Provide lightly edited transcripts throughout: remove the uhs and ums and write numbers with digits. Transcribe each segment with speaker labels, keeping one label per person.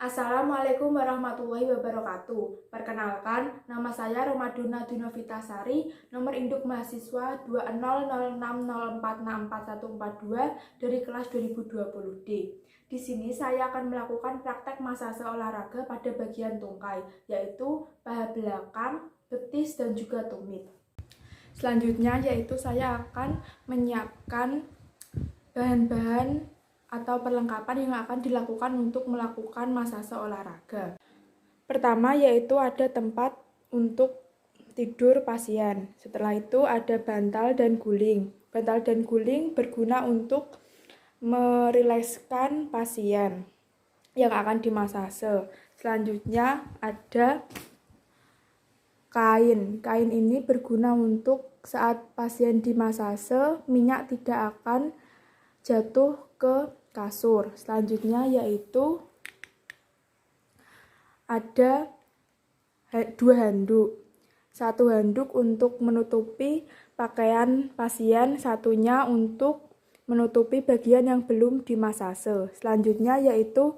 Speaker 1: Assalamualaikum warahmatullahi wabarakatuh. Perkenalkan, nama saya Romaduna Dunovitasari, nomor induk mahasiswa 20060464142 dari kelas 2020D. Di sini saya akan melakukan praktek massase olahraga pada bagian tungkai, yaitu paha belakang, betis, dan juga tumit. Selanjutnya yaitu saya akan menyiapkan bahan-bahan atau perlengkapan yang akan dilakukan untuk melakukan massase olahraga. Pertama yaitu ada tempat untuk tidur pasien. Setelah itu ada bantal dan guling. Bantal dan guling berguna untuk merilekskan pasien yang akan dimassase. Selanjutnya ada kain. Kain ini berguna untuk saat pasien dimassase, minyak tidak akan jatuh ke kasur. Selanjutnya yaitu ada 2 handuk. 1 handuk untuk menutupi pakaian pasien, satunya untuk menutupi bagian yang belum dimassase. Selanjutnya yaitu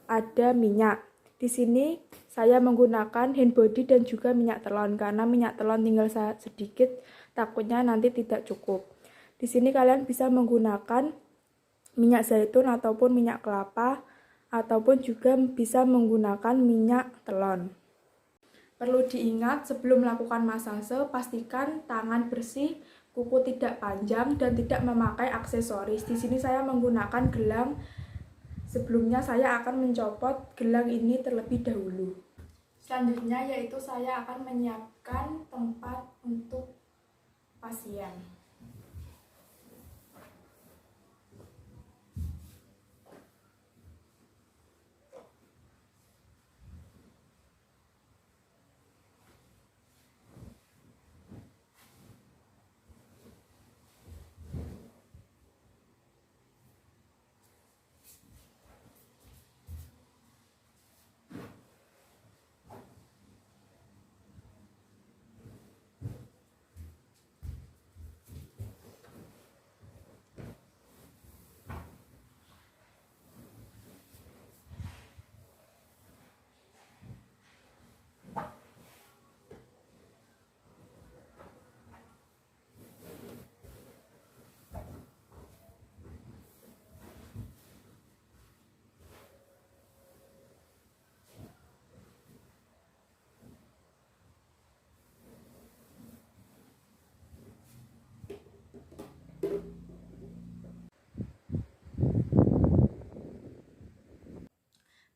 Speaker 1: ada minyak. Di sini saya menggunakan hand body dan juga minyak telon karena minyak telon tinggal sedikit, takutnya nanti tidak cukup. Di sini kalian bisa menggunakan minyak zaitun ataupun minyak kelapa ataupun juga bisa menggunakan minyak telon. Perlu diingat sebelum melakukan massase, pastikan tangan bersih, kuku tidak panjang, dan tidak memakai aksesoris. Di sini saya menggunakan gelang. Sebelumnya saya akan mencopot gelang ini terlebih dahulu. Selanjutnya yaitu saya akan menyiapkan tempat untuk pasien.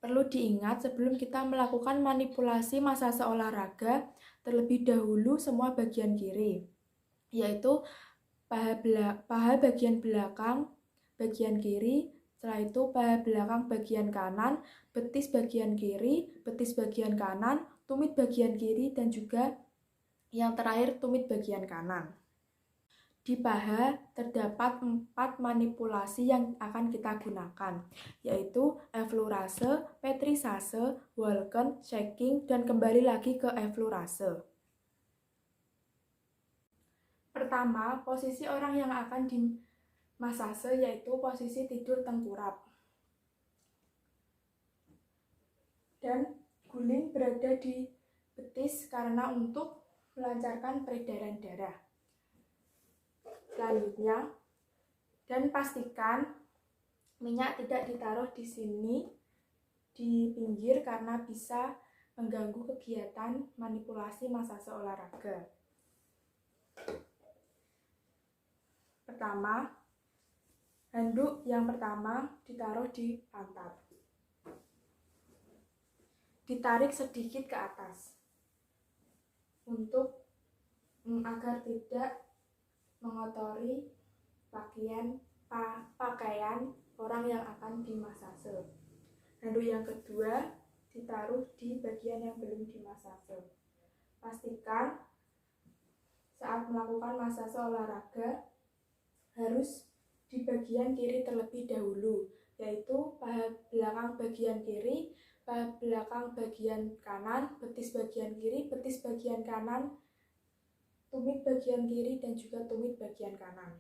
Speaker 1: Perlu diingat sebelum kita melakukan manipulasi massase olahraga, terlebih dahulu semua bagian kiri, yaitu paha bagian belakang bagian kiri, setelah itu paha belakang bagian kanan, betis bagian kiri, betis bagian kanan, tumit bagian kiri, dan juga yang terakhir tumit bagian kanan. Di paha terdapat 4 manipulasi yang akan kita gunakan, yaitu effleurase, pétrissage, walken, shaking, dan kembali lagi ke effleurase. Pertama, posisi orang yang akan dimassase yaitu posisi tidur tengkurap. Dan guling berada di betis karena untuk melancarkan peredaran darah. Selanjutnya, dan pastikan minyak tidak ditaruh di sini di pinggir karena bisa mengganggu kegiatan manipulasi massase olahraga. Pertama, handuk yang pertama ditaruh di pantat. Ditarik sedikit ke atas untuk agar tidak mengotori pakaian orang yang akan dimassase. Handuk yang kedua ditaruh di bagian yang belum dimassase. Pastikan saat melakukan massase olahraga harus di bagian kiri terlebih dahulu, yaitu paha belakang bagian kiri, paha belakang bagian kanan, betis bagian kiri, betis bagian kanan, tumit bagian kiri, dan juga tumit bagian kanan.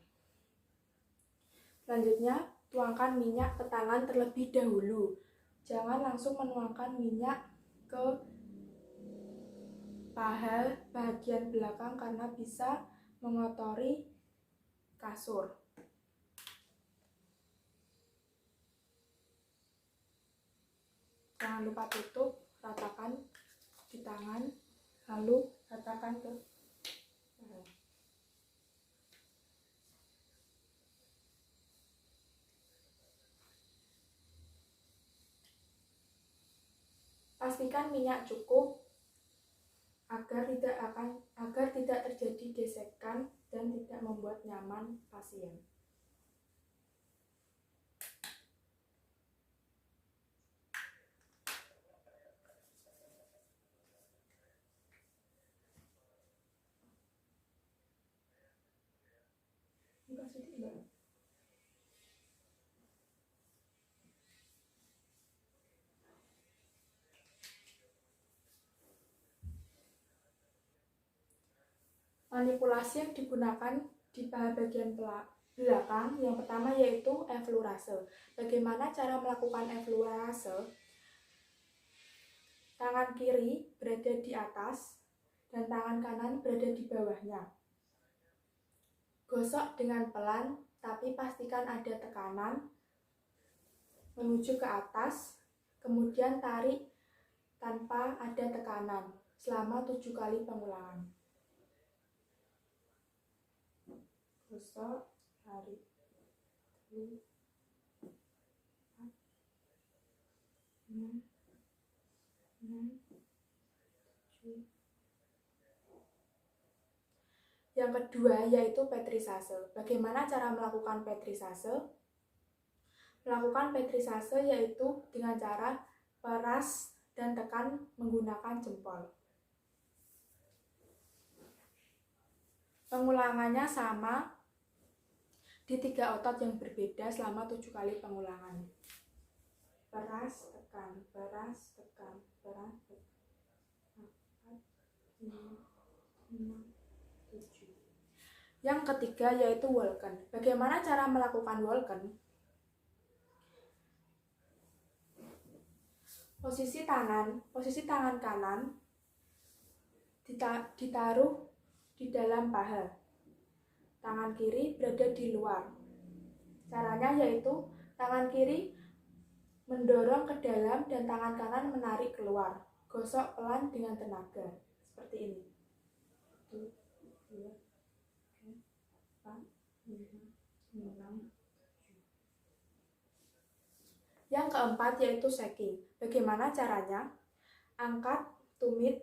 Speaker 1: Selanjutnya, tuangkan minyak ke tangan terlebih dahulu. Jangan langsung menuangkan minyak ke paha bagian belakang karena bisa mengotori kasur. Jangan lupa tutup, ratakan di tangan, lalu ratakan ke paha. Pastikan minyak cukup agar tidak terjadi gesekan dan tidak membuat nyaman pasien. Manipulasi yang digunakan di paha bagian belakang yang pertama yaitu eflurase. Bagaimana cara melakukan eflurase? Tangan kiri berada di atas dan tangan kanan berada di bawahnya. Gosok dengan pelan, tapi pastikan ada tekanan menuju ke atas, kemudian tarik tanpa ada tekanan selama 7 kali pengulangan. Gosok, tarik, 3, 4, 5, 6, 7. Yang kedua yaitu petrisase. Bagaimana cara melakukan petrisase? Melakukan petrisase yaitu dengan cara peras dan tekan menggunakan jempol. Pengulangannya sama di 3 otot yang berbeda selama 7 kali pengulangan. Peras, tekan, peras, tekan, peras, tekan. 4, 5, 6, 7. Yang ketiga yaitu walken. Bagaimana cara melakukan walken? Posisi tangan kanan ditaruh di dalam paha. Tangan kiri berada di luar. Caranya yaitu tangan kiri mendorong ke dalam dan tangan kanan menarik keluar. Gosok pelan dengan tenaga. Seperti ini. 1, 2, 3, 4, 5, 6. Yang keempat yaitu shaking. Bagaimana caranya? Angkat tumit,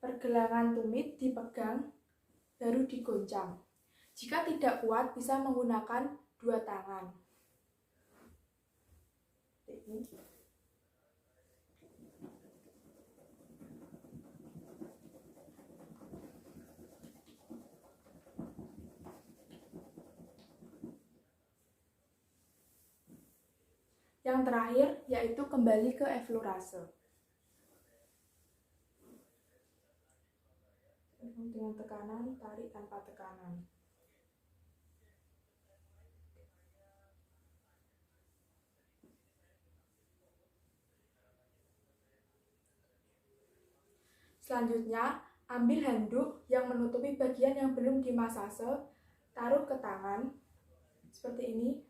Speaker 1: pergelangan tumit dipegang, baru digoncang. Jika tidak kuat, bisa menggunakan 2 tangan. Yang terakhir yaitu kembali ke eflurase. Dengan tekanan, tarik tanpa tekanan. Selanjutnya, ambil handuk yang menutupi bagian yang belum dimasase, taruh ke tangan, seperti ini.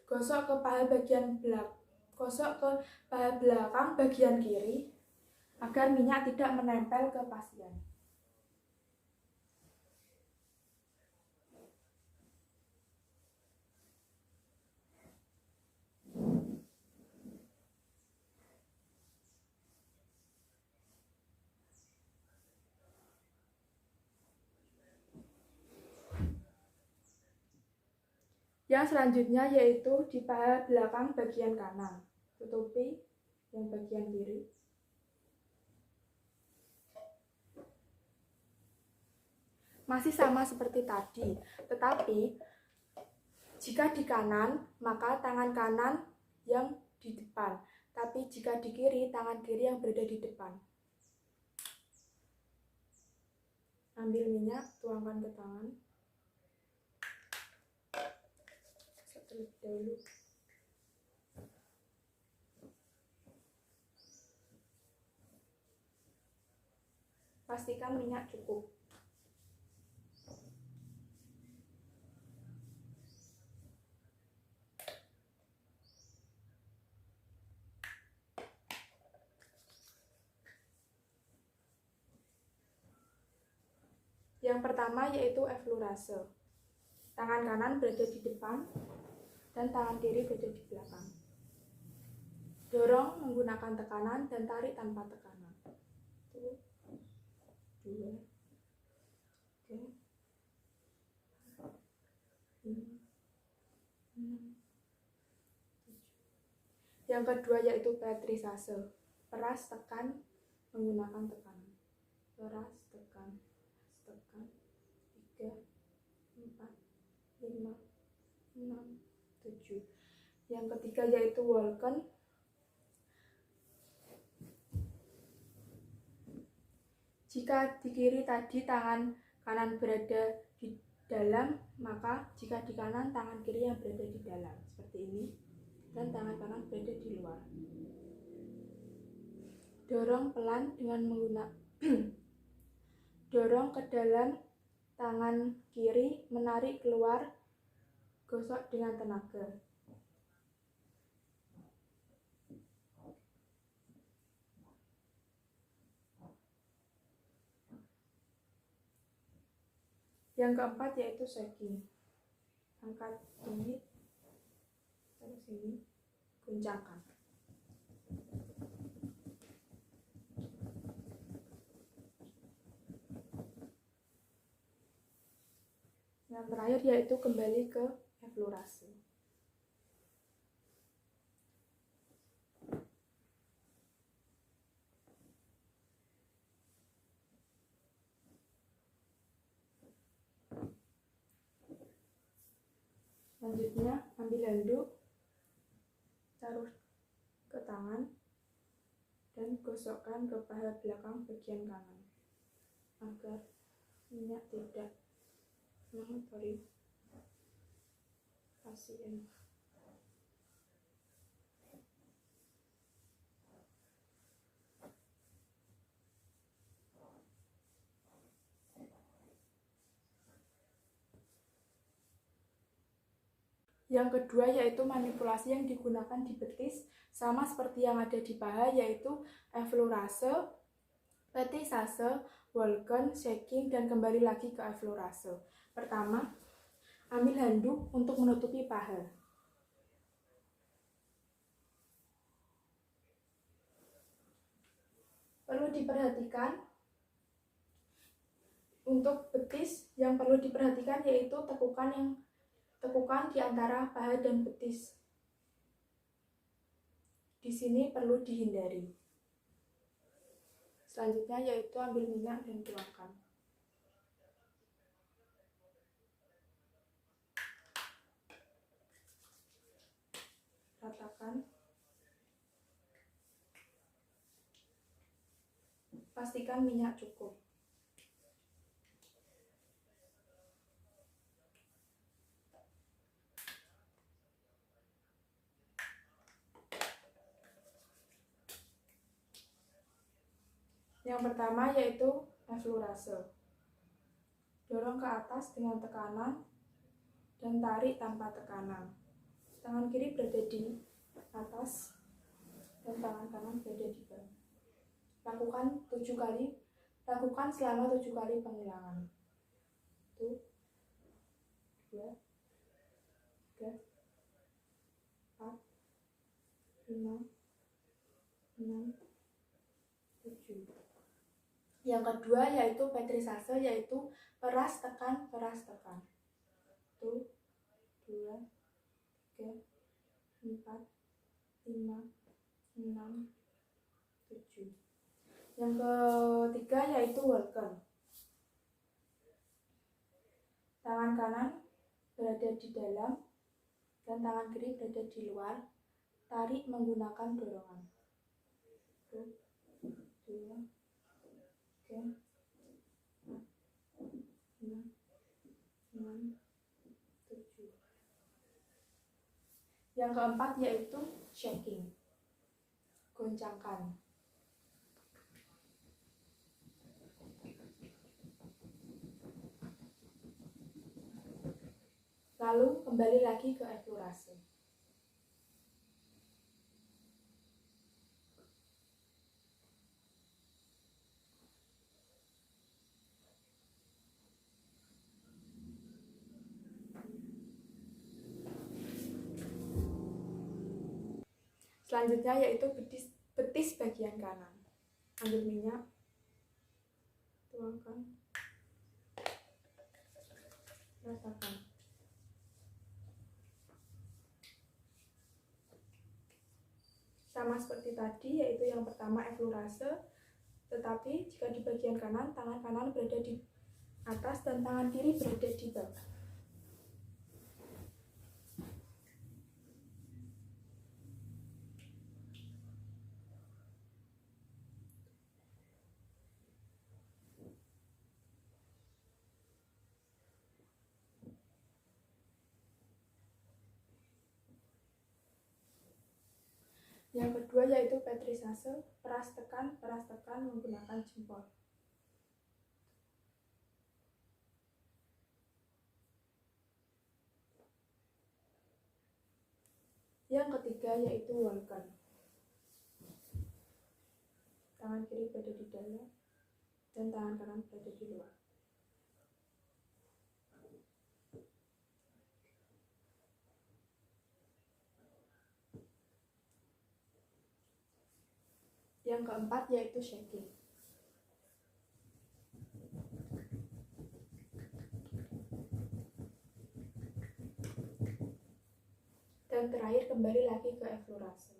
Speaker 1: Gosok ke paha belakang bagian kiri agar minyak tidak menempel ke pasien. Yang selanjutnya yaitu di paha belakang bagian kanan. Tutupi yang bagian kiri. Masih sama seperti tadi, tetapi jika di kanan, maka tangan kanan yang di depan. Tapi jika di kiri, tangan kiri yang berada di depan. Ambil minyak, tuangkan ke tangan. terlebih dahulu. Pastikan minyak cukup. Yang pertama yaitu eflurase. Tangan kanan berada di depan dan tangan kiri berada di belakang. Dorong menggunakan tekanan dan tarik tanpa tekanan. 1, 2, 3, 4, 5, 6, 7. Yang kedua yaitu petrisase. Peras tekan menggunakan tekanan. Peras tekan. 3, 4, 5, 6, 7. Yang ketiga yaitu Walken. Jika di kiri tadi tangan kanan berada di dalam, maka jika di kanan tangan kiri yang berada di dalam, seperti ini, dan tangan kanan berada di luar. Dorong pelan dengan menggunakan dorong ke dalam tangan kiri, menarik keluar, gosok dengan tenaga. Yang keempat yaitu shaking. Angkat tumit, terus ini, goncangkan. Yang terakhir yaitu kembali ke eflurase. Selanjutnya ambil handuk, taruh ke tangan, dan gosokkan ke paha belakang bagian kanan agar minyak tidak mengotori pasien. Yang kedua yaitu manipulasi yang digunakan di betis, sama seperti yang ada di paha, yaitu eflurase, petrisase, Walken, shaking, dan kembali lagi ke eflurase. Pertama, ambil handuk untuk menutupi paha. Perlu diperhatikan untuk betis, yang perlu diperhatikan yaitu tekukan di antara paha dan betis. Di sini perlu dihindari. Selanjutnya yaitu ambil minyak dan tuangkan. Ratakan. Pastikan minyak cukup. Yang pertama yaitu eflurase. Dorong ke atas dengan tekanan dan tarik tanpa tekanan. Tangan kiri berada di atas dan tangan kanan berada di bawah. Lakukan selama 7 kali penghilangan. 1, 2, 3, 4, 5, 6, 7. Yang kedua yaitu petrisase, yaitu peras tekan, peras tekan. 1, 2, 3, 4, 5, 6, 7. Yang ketiga yaitu Walken. Tangan kanan berada di dalam dan tangan kiri berada di luar. Tarik menggunakan dorongan. 1, 2, 3, 4, 5, 6, 7. Yang keempat yaitu shaking, goncangkan. Lalu kembali lagi ke eflorase. Selanjutnya yaitu betis bagian kanan. Ambil minyak, tuangkan, rasakan. Sama seperti tadi, yaitu yang pertama eflorase, tetapi jika di bagian kanan, tangan kanan berada di atas dan tangan kiri berada di bawah. Yang kedua yaitu petrisase, peras tekan menggunakan jempol. Yang ketiga yaitu walken. Tangan kiri berada di dalam dan tangan kanan berada di luar. Yang keempat yaitu shaking. Dan terakhir kembali lagi ke eflorase.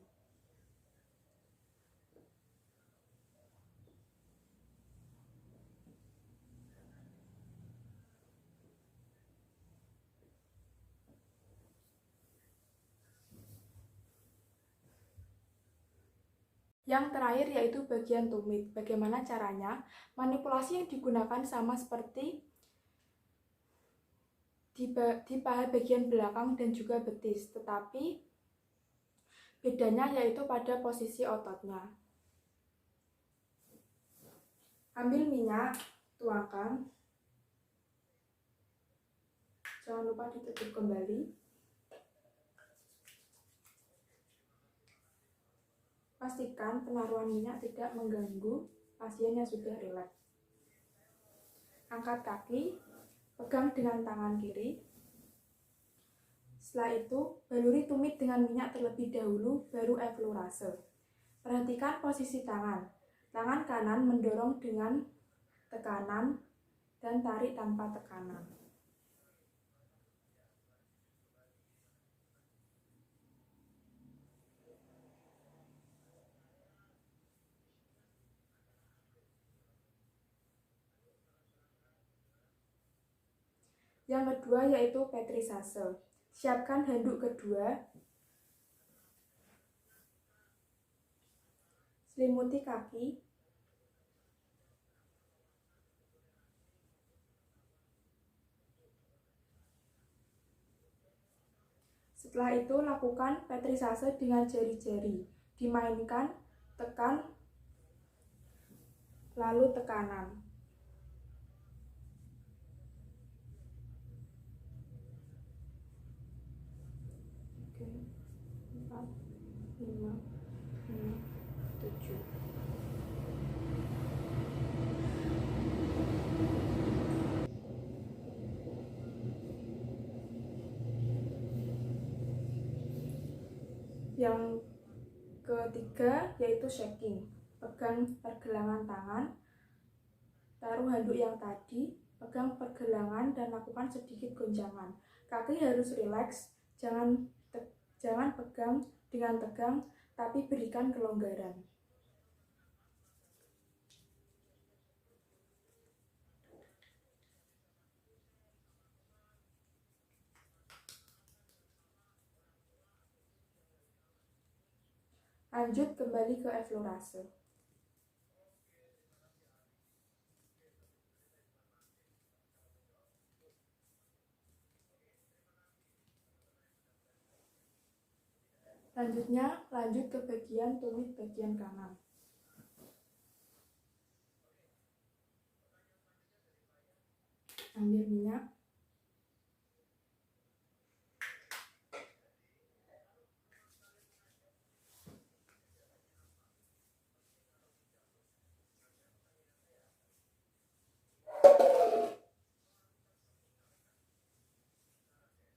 Speaker 1: Yang terakhir yaitu bagian tumit. Bagaimana caranya? Manipulasi yang digunakan sama seperti di paha bagian belakang dan juga betis, tetapi bedanya yaitu pada posisi ototnya. Ambil minyak, tuangkan, jangan lupa ditutup kembali. Pastikan penaruhan minyak tidak mengganggu pasien yang sudah rileks. Angkat kaki, pegang dengan tangan kiri. Setelah itu, baluri tumit dengan minyak terlebih dahulu, baru eflorase. Perhatikan posisi tangan. Tangan kanan mendorong dengan tekanan dan tarik tanpa tekanan. Yang kedua yaitu petrisase. Siapkan handuk kedua. Selimuti kaki. Setelah itu lakukan petrisase dengan jari-jari. Dimainkan, tekan, lalu tekanan. Empat, lima, enam, tujuh. Yang ketiga yaitu shaking. Pegang pergelangan tangan, taruh handuk yang tadi, pegang pergelangan dan lakukan sedikit goncangan. Kaki harus rileks, jangan pegang dengan tegang, tapi berikan kelonggaran. Lanjut kembali ke eflorase. Selanjutnya, lanjut ke bagian tumit bagian kanan. Ambil minyak.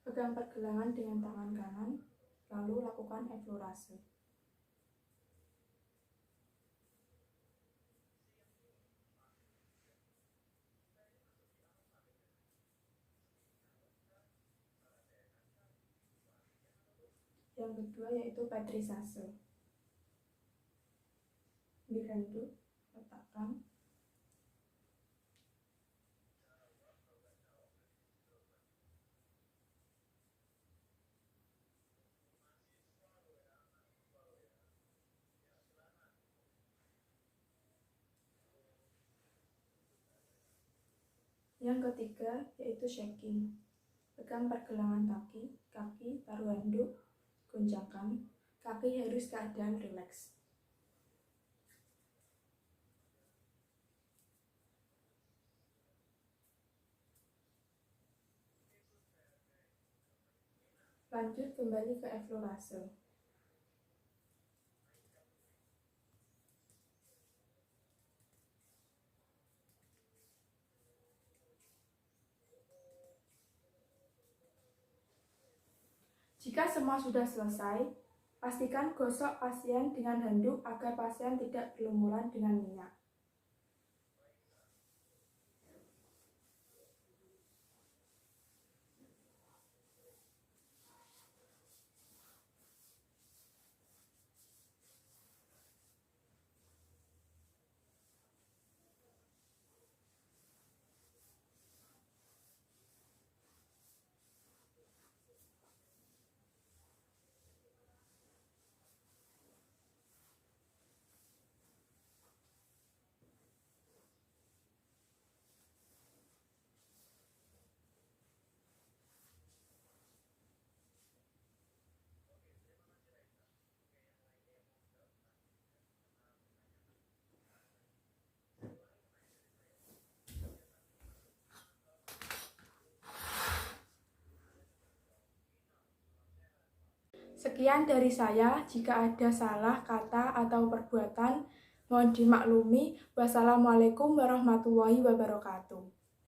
Speaker 1: Pegang pergelangan dengan tangan kanan, lalu lakukan eflorase. Yang kedua yaitu petrisase. Ambil handuk, letakkan. Yang ketiga yaitu shaking. Pegang pergelangan kaki taruh handuk, goncangkan, kaki harus keadaan rileks. Lanjut kembali ke eflorase. Jika semua sudah selesai, pastikan gosok pasien dengan handuk agar pasien tidak berlumuran dengan minyak. Sekian dari saya. Jika ada salah kata atau perbuatan, mohon dimaklumi. Wassalamualaikum warahmatullahi wabarakatuh.